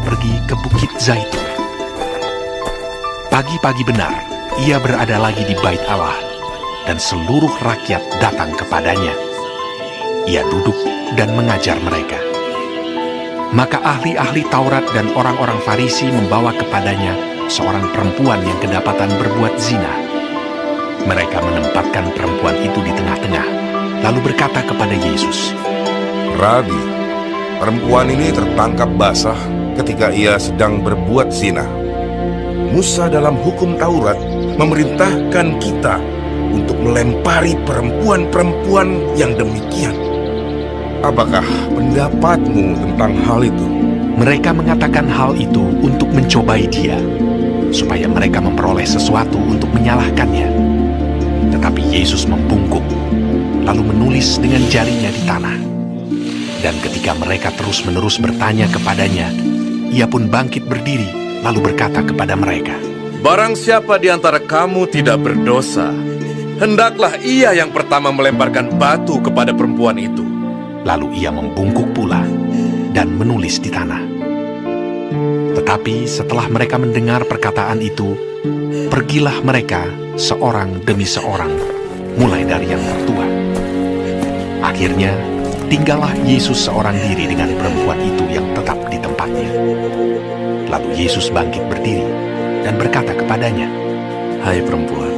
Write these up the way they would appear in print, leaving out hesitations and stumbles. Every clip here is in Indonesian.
pergi ke Bukit Zaitun. Pagi-pagi benar, ia berada lagi di Bait Allah, dan seluruh rakyat datang kepadanya. Ia duduk dan mengajar mereka. Maka ahli-ahli Taurat dan orang-orang Farisi membawa kepadanya seorang perempuan yang kedapatan berbuat zina. Mereka menempatkan perempuan itu di tengah-tengah, lalu berkata kepada Yesus, "Rabi, perempuan ini tertangkap basah ketika ia sedang berbuat zina. Musa dalam hukum Taurat memerintahkan kita untuk melempari perempuan-perempuan yang demikian. Apakah pendapatmu tentang hal itu?" Mereka mengatakan hal itu untuk mencobai dia, supaya mereka memperoleh sesuatu untuk menyalahkannya. Tetapi Yesus membungkuk, lalu menulis dengan jarinya di tanah. Dan ketika mereka terus-menerus bertanya kepadanya, ia pun bangkit berdiri, lalu berkata kepada mereka, "Barang siapa di antara kamu tidak berdosa, hendaklah ia yang pertama melemparkan batu kepada perempuan itu." Lalu ia membungkuk pula dan menulis di tanah. Tetapi setelah mereka mendengar perkataan itu, pergilah mereka seorang demi seorang, mulai dari yang tertua. Akhirnya, tinggallah Yesus seorang diri dengan perempuan itu yang tetap di tempatnya. Lalu Yesus bangkit berdiri dan berkata kepadanya, "Hai perempuan,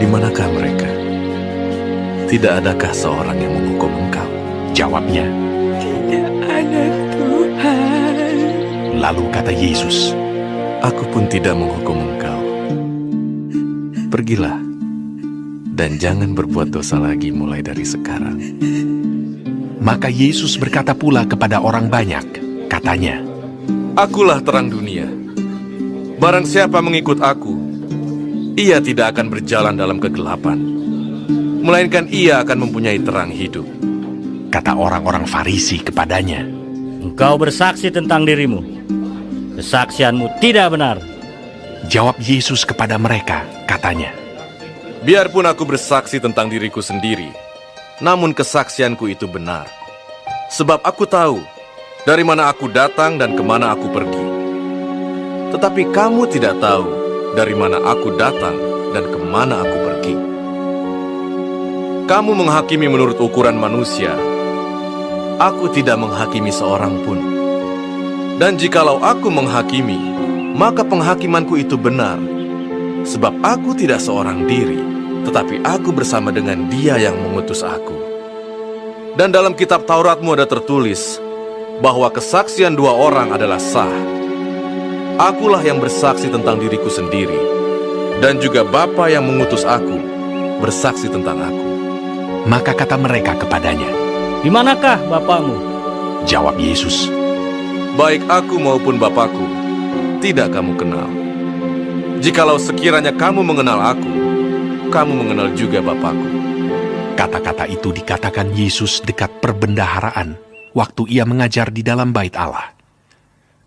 di manakah mereka? Tidak adakah seorang yang menghukum engkau?" Jawabnya, "Tidak ada, Tuhan." Lalu kata Yesus, "Aku pun tidak menghukum engkau. Pergilah, dan jangan berbuat dosa lagi mulai dari sekarang." Maka Yesus berkata pula kepada orang banyak, katanya, Akulah terang dunia. Barang siapa mengikut aku, ia tidak akan berjalan dalam kegelapan, melainkan ia akan mempunyai terang hidup. Kata orang-orang Farisi kepadanya, "Engkau bersaksi tentang dirimu. Kesaksianmu tidak benar." Jawab Yesus kepada mereka, katanya, Biarpun aku bersaksi tentang diriku sendiri, namun kesaksianku itu benar. Sebab aku tahu dari mana aku datang dan kemana aku pergi. Tetapi kamu tidak tahu dari mana aku datang dan kemana aku pergi. Kamu menghakimi menurut ukuran manusia. Aku tidak menghakimi seorang pun. Dan jikalau aku menghakimi, maka penghakimanku itu benar. Sebab aku tidak seorang diri, tetapi aku bersama dengan Dia yang mengutus aku. Dan dalam kitab Tauratmu ada tertulis bahwa kesaksian dua orang adalah sah. Akulah yang bersaksi tentang diriku sendiri, dan juga Bapa yang mengutus aku bersaksi tentang aku. Maka kata mereka kepadanya, "Di manakah Bapamu?" Jawab Yesus, Baik aku maupun Bapakku tidak kamu kenal. Jikalau sekiranya kamu mengenal aku, kamu mengenal juga Bapakku. Kata-kata itu dikatakan Yesus dekat perbendaharaan, waktu ia mengajar di dalam Bait Allah.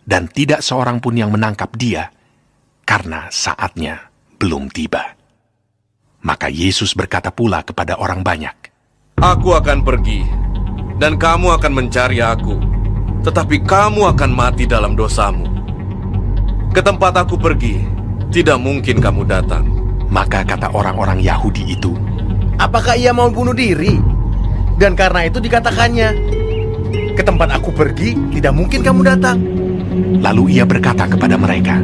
Dan tidak seorang pun yang menangkap dia, karena saatnya belum tiba. Maka Yesus berkata pula kepada orang banyak, Aku akan pergi, dan kamu akan mencari aku, tetapi kamu akan mati dalam dosamu. Ke tempat aku pergi, tidak mungkin kamu datang. Maka kata orang-orang Yahudi itu, Apakah ia mau bunuh diri? Dan karena itu dikatakannya, ke tempat aku pergi, tidak mungkin kamu datang. lalu ia berkata kepada mereka,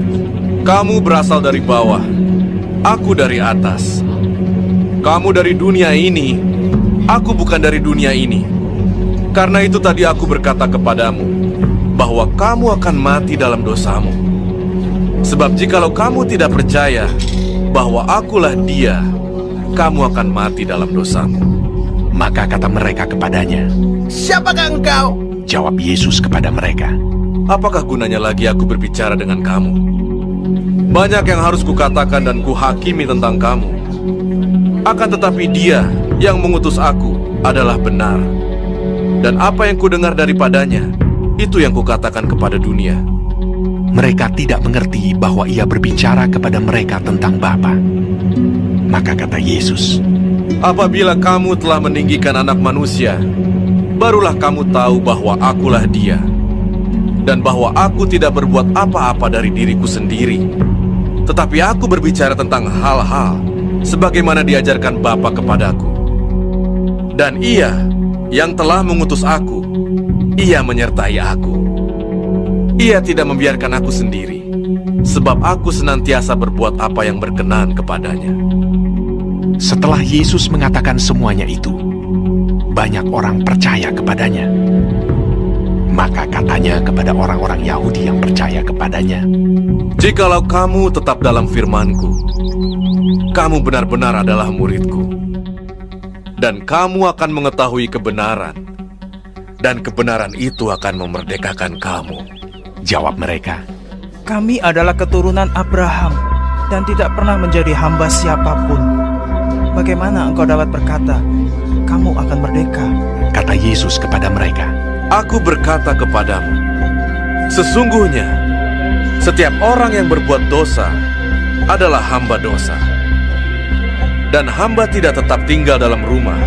Kamu berasal dari bawah, aku dari atas. Kamu dari dunia ini, aku bukan dari dunia ini. Karena itu tadi aku berkata kepadamu, bahwa kamu akan mati dalam dosamu. Sebab jikalau kamu tidak percaya bahwa akulah Dia, kamu akan mati dalam dosamu. Maka kata mereka kepadanya, Siapakah engkau? jawab Yesus kepada mereka, Apakah gunanya lagi aku berbicara dengan kamu? Banyak yang harus kukatakan dan kuhakimi tentang kamu. Akan tetapi Dia yang mengutus aku adalah benar. Dan apa yang kudengar daripadanya, itu yang kukatakan kepada dunia. mereka tidak mengerti bahwa ia berbicara kepada mereka tentang Bapa. Maka kata Yesus, Apabila kamu telah meninggikan anak manusia, barulah kamu tahu bahwa akulah Dia. dan bahwa aku tidak berbuat apa-apa dari diriku sendiri, tetapi aku berbicara tentang hal-hal sebagaimana diajarkan Bapa kepadaku. Dan Ia yang telah mengutus aku, Ia menyertai aku. Ia tidak membiarkan aku sendiri, sebab aku senantiasa berbuat apa yang berkenan kepadanya. Setelah Yesus mengatakan semuanya itu, banyak orang percaya kepadanya. Maka katanya kepada orang-orang Yahudi yang percaya kepadanya, "Jikalau kamu tetap dalam firman-Ku, kamu benar-benar adalah murid-Ku, dan kamu akan mengetahui kebenaran, dan kebenaran itu akan memerdekakan kamu." Jawab mereka, Kami adalah keturunan Abraham dan tidak pernah menjadi hamba siapapun. Bagaimana engkau dapat berkata, kamu akan merdeka? kata Yesus kepada mereka, Aku berkata kepadamu, sesungguhnya setiap orang yang berbuat dosa adalah hamba dosa. Dan hamba tidak tetap tinggal dalam rumah,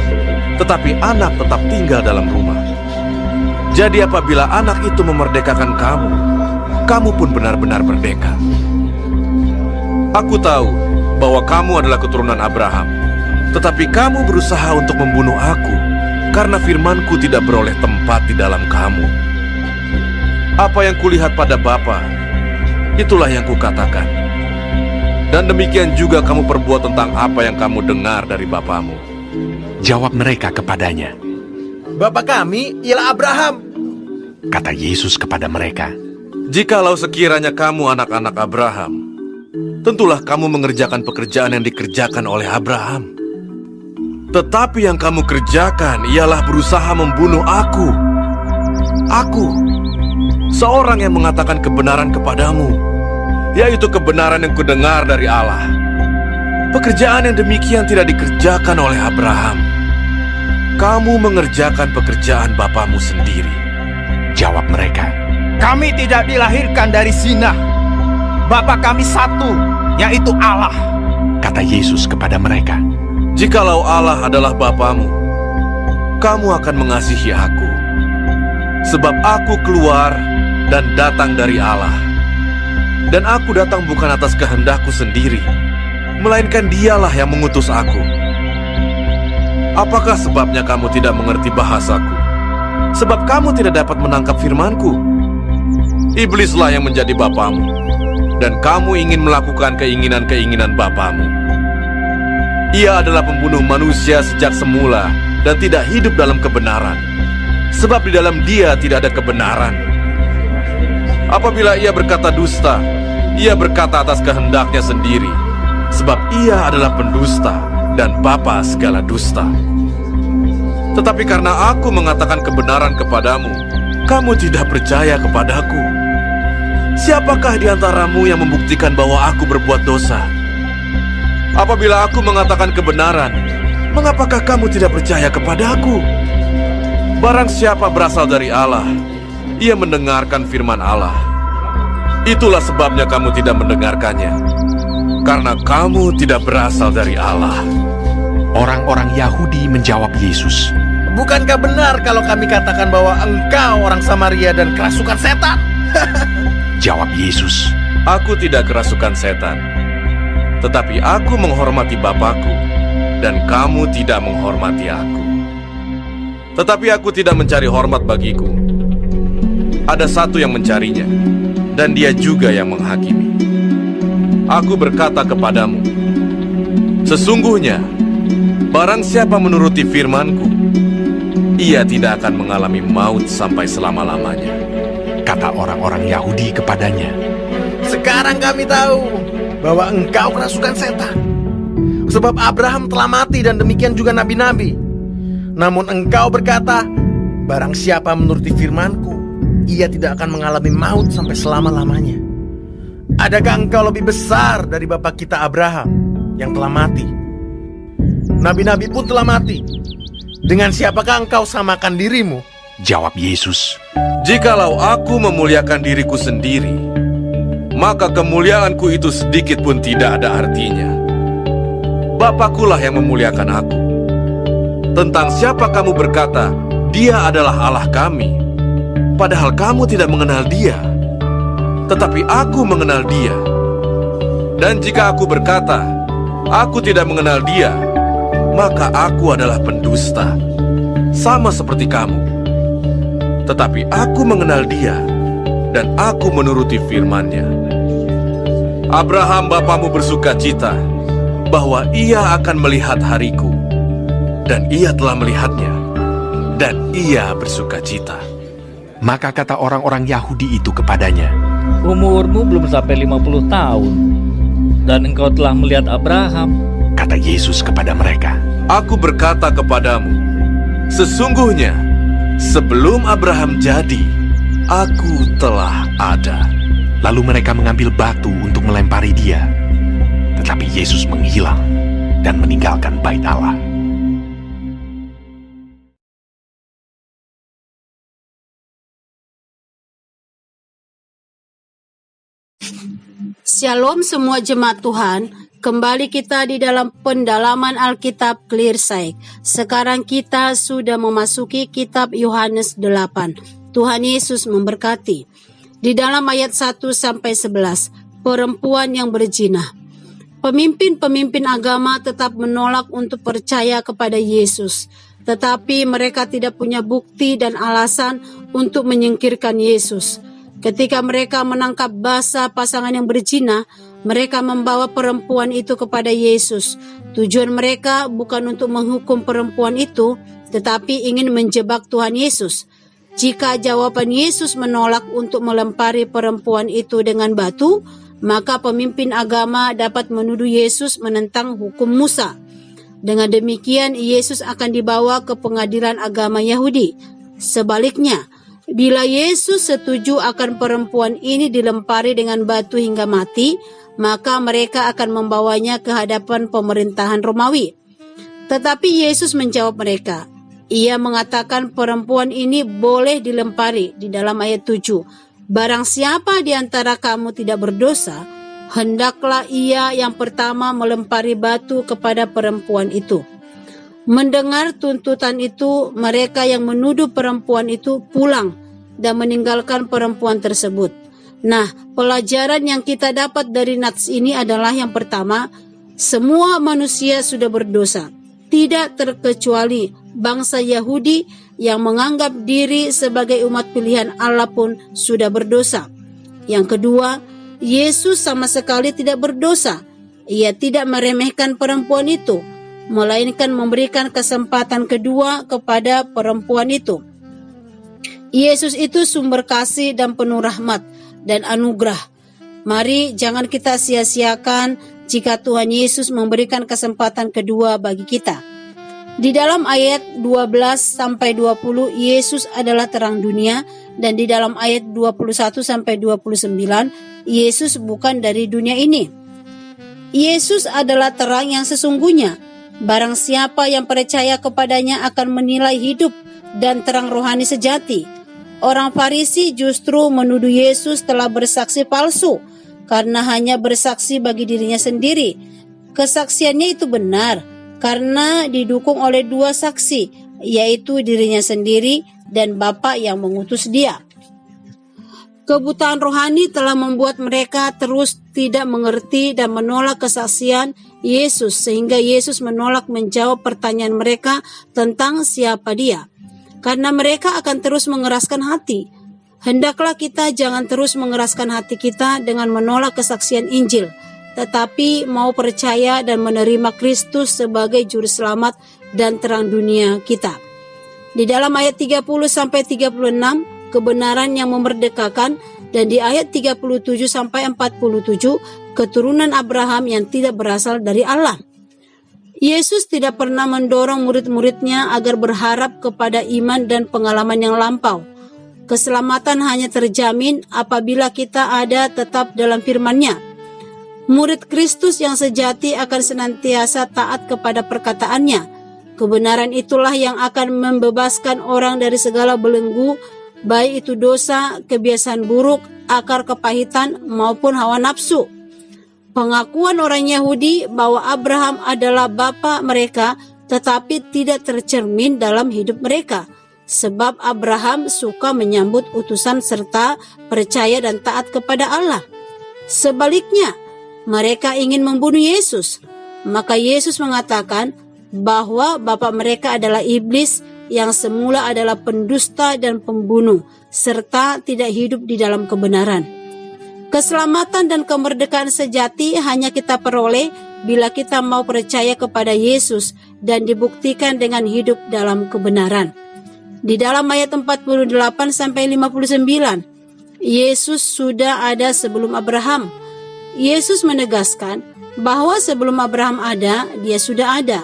tetapi anak tetap tinggal dalam rumah. Jadi apabila anak itu memerdekakan kamu, kamu pun benar-benar merdeka. Aku tahu bahwa kamu adalah keturunan Abraham, tetapi kamu berusaha untuk membunuh aku, karena firman-Ku tidak beroleh tempat di dalam kamu. Apa yang kulihat pada Bapa, itulah yang kukatakan. Dan demikian juga kamu perbuat tentang apa yang kamu dengar dari bapamu. Jawab mereka kepadanya, Bapa kami ialah Abraham. kata Yesus kepada mereka, Jikalau sekiranya kamu anak-anak Abraham, tentulah kamu mengerjakan pekerjaan yang dikerjakan oleh Abraham. Tetapi yang kamu kerjakan ialah berusaha membunuh aku. Aku, seorang yang mengatakan kebenaran kepadamu, yaitu kebenaran yang kudengar dari Allah. Pekerjaan yang demikian tidak dikerjakan oleh Abraham. Kamu mengerjakan pekerjaan bapamu sendiri. jawab mereka, Kami tidak dilahirkan dari zina. Bapa kami satu, yaitu Allah. kata Yesus kepada mereka, Jikalau Allah adalah bapamu, kamu akan mengasihi aku. Sebab aku keluar dan datang dari Allah. Dan aku datang bukan atas kehendakku sendiri, melainkan Dialah yang mengutus aku. Apakah sebabnya kamu tidak mengerti bahasaku? Sebab kamu tidak dapat menangkap firman-Ku. Iblislah yang menjadi bapamu, dan kamu ingin melakukan keinginan-keinginan bapamu. Ia adalah pembunuh manusia sejak semula dan tidak hidup dalam kebenaran, sebab di dalam dia tidak ada kebenaran. Apabila ia berkata dusta, ia berkata atas kehendaknya sendiri, sebab ia adalah pendusta dan bapa segala dusta. Tetapi karena aku mengatakan kebenaran kepadamu, kamu tidak percaya kepadaku. Siapakah di antaramu yang membuktikan bahwa aku berbuat dosa? Apabila aku mengatakan kebenaran, mengapakah kamu tidak percaya kepadaku? Barang siapa berasal dari Allah, ia mendengarkan firman Allah. Itulah sebabnya kamu tidak mendengarkannya, karena kamu tidak berasal dari Allah. Orang-orang Yahudi menjawab Yesus, Bukankah benar kalau kami katakan bahwa engkau orang Samaria dan kerasukan setan? jawab Yesus, Aku tidak kerasukan setan, tetapi aku menghormati Bapakku, dan kamu tidak menghormati aku. Tetapi aku tidak mencari hormat bagiku. Ada satu yang mencarinya, dan dia juga yang menghakimi. Aku berkata kepadamu, sesungguhnya, barang siapa menuruti firman-Ku, ia tidak akan mengalami maut sampai selama-lamanya. kata orang-orang Yahudi kepadanya, Sekarang kami tahu bahwa engkau kerasukan setan. Sebab Abraham telah mati dan demikian juga nabi-nabi. Namun engkau berkata, barang siapa menuruti firman-Ku, ia tidak akan mengalami maut sampai selama-lamanya. Adakah engkau lebih besar dari bapa kita Abraham yang telah mati? Nabi-nabi pun telah mati. Dengan siapakah engkau samakan dirimu? jawab Yesus, Jikalau aku memuliakan diriku sendiri, maka kemuliaanku itu sedikit pun tidak ada artinya. Bapakkulah yang memuliakan aku. Tentang siapa kamu berkata, dia adalah Allah kami? padahal kamu tidak mengenal dia. Tetapi aku mengenal dia. Dan jika aku berkata, aku tidak mengenal dia, maka aku adalah pendusta, sama seperti kamu. Tetapi aku mengenal dia, dan aku menuruti firman-Nya. Abraham bapamu bersuka cita bahwa ia akan melihat hariku, dan ia telah melihatnya, dan ia bersuka cita. Maka kata orang-orang Yahudi itu kepadanya, Umurmu belum sampai 50 tahun, dan engkau telah melihat Abraham. kata Yesus kepada mereka. Aku berkata kepadamu, sesungguhnya sebelum Abraham jadi, aku telah ada. Lalu mereka mengambil batu untuk melempari dia. Tetapi Yesus menghilang dan meninggalkan bait Allah. Shalom semua jemaat Tuhan, kembali kita di dalam pendalaman Alkitab Clearsight. Sekarang kita sudah memasuki kitab Yohanes 8. Tuhan Yesus memberkati. Di dalam ayat 1-11, perempuan yang berzina. Pemimpin-pemimpin agama tetap menolak untuk percaya kepada Yesus, tetapi mereka tidak punya bukti dan alasan untuk menyingkirkan Yesus. Ketika mereka menangkap basah pasangan yang berzina, mereka membawa perempuan itu kepada Yesus. Tujuan mereka bukan untuk menghukum perempuan itu, tetapi ingin menjebak Tuhan Yesus. Jika jawaban Yesus menolak untuk melempari perempuan itu dengan batu, maka pemimpin agama dapat menuduh Yesus menentang hukum Musa. Dengan demikian, Yesus akan dibawa ke pengadilan agama Yahudi. Sebaliknya, bila Yesus setuju akan perempuan ini dilempari dengan batu hingga mati, maka mereka akan membawanya ke hadapan pemerintahan Romawi. Tetapi Yesus menjawab mereka. Ia mengatakan perempuan ini boleh dilempari di dalam ayat 7. Barang siapa di antara kamu tidak berdosa, hendaklah ia yang pertama melempari batu kepada perempuan itu. Mendengar tuntutan itu, mereka yang menuduh perempuan itu pulang dan meninggalkan perempuan tersebut. Nah, pelajaran yang kita dapat dari nats ini adalah yang pertama, semua manusia sudah berdosa, tidak terkecuali bangsa Yahudi yang menganggap diri sebagai umat pilihan Allah pun sudah berdosa. Yang kedua, Yesus sama sekali tidak berdosa. Ia tidak meremehkan perempuan itu, melainkan memberikan kesempatan kedua kepada perempuan itu. Yesus itu sumber kasih dan penuh rahmat dan anugerah. Mari jangan kita sia-siakan jika Tuhan Yesus memberikan kesempatan kedua bagi kita. Di dalam ayat 12-20, Yesus adalah terang dunia, dan di dalam ayat 21-29, Yesus bukan dari dunia ini. Yesus adalah terang yang sesungguhnya. Barang siapa yang percaya kepadanya akan menilai hidup dan terang rohani sejati. Orang Farisi justru menuduh Yesus telah bersaksi palsu karena hanya bersaksi bagi dirinya sendiri. Kesaksiannya itu benar karena didukung oleh dua saksi, yaitu dirinya sendiri dan Bapa yang mengutus dia. Kebutaan rohani telah membuat mereka terus tidak mengerti dan menolak kesaksian Yesus, sehingga Yesus menolak menjawab pertanyaan mereka tentang siapa dia. Karena mereka akan terus mengeraskan hati. Hendaklah kita jangan terus mengeraskan hati kita dengan menolak kesaksian Injil, tetapi mau percaya dan menerima Kristus sebagai juru selamat dan terang dunia kita. Di dalam ayat 30-36, kebenaran yang memerdekakan, dan di ayat 37-47, keturunan Abraham yang tidak berasal dari Allah. Yesus tidak pernah mendorong murid-muridnya agar berharap kepada iman dan pengalaman yang lampau. Keselamatan hanya terjamin apabila kita ada tetap dalam firman-Nya. Murid Kristus yang sejati akan senantiasa taat kepada perkataannya. Kebenaran itulah yang akan membebaskan orang dari segala belenggu, baik itu dosa, kebiasaan buruk, akar kepahitan, maupun hawa nafsu. Pengakuan orang Yahudi bahwa Abraham adalah bapa mereka tetapi tidak tercermin dalam hidup mereka. sebab Abraham suka menyambut utusan serta percaya dan taat kepada Allah. Sebaliknya, mereka ingin membunuh Yesus. Maka Yesus mengatakan bahwa bapa mereka adalah iblis yang semula adalah pendusta dan pembunuh, serta tidak hidup di dalam kebenaran. Keselamatan dan kemerdekaan sejati hanya kita peroleh bila kita mau percaya kepada Yesus dan dibuktikan dengan hidup dalam kebenaran. Di dalam ayat 48-59, Yesus sudah ada sebelum Abraham. Yesus menegaskan bahwa sebelum Abraham ada, dia sudah ada.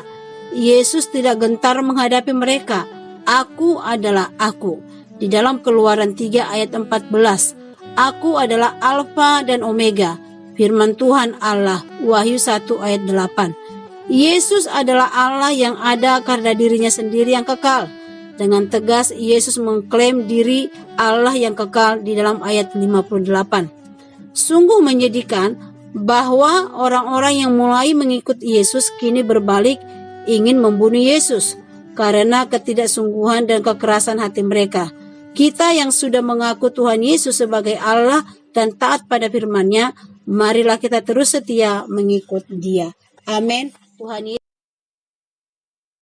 Yesus tidak gentar menghadapi mereka. Aku adalah aku. Di dalam Keluaran 3 ayat 14, Aku adalah Alfa dan Omega, firman Tuhan Allah, Wahyu 1 ayat 8. Yesus adalah Allah yang ada karena dirinya sendiri yang kekal. Dengan tegas Yesus mengklaim diri Allah yang kekal di dalam ayat 58. Sungguh menyedihkan bahwa orang-orang yang mulai mengikut Yesus kini berbalik ingin membunuh Yesus karena ketidaksungguhan dan kekerasan hati mereka. Kita yang sudah mengaku Tuhan Yesus sebagai Allah dan taat pada firman-Nya, marilah kita terus setia mengikut Dia. Amin. Tuhan Yesus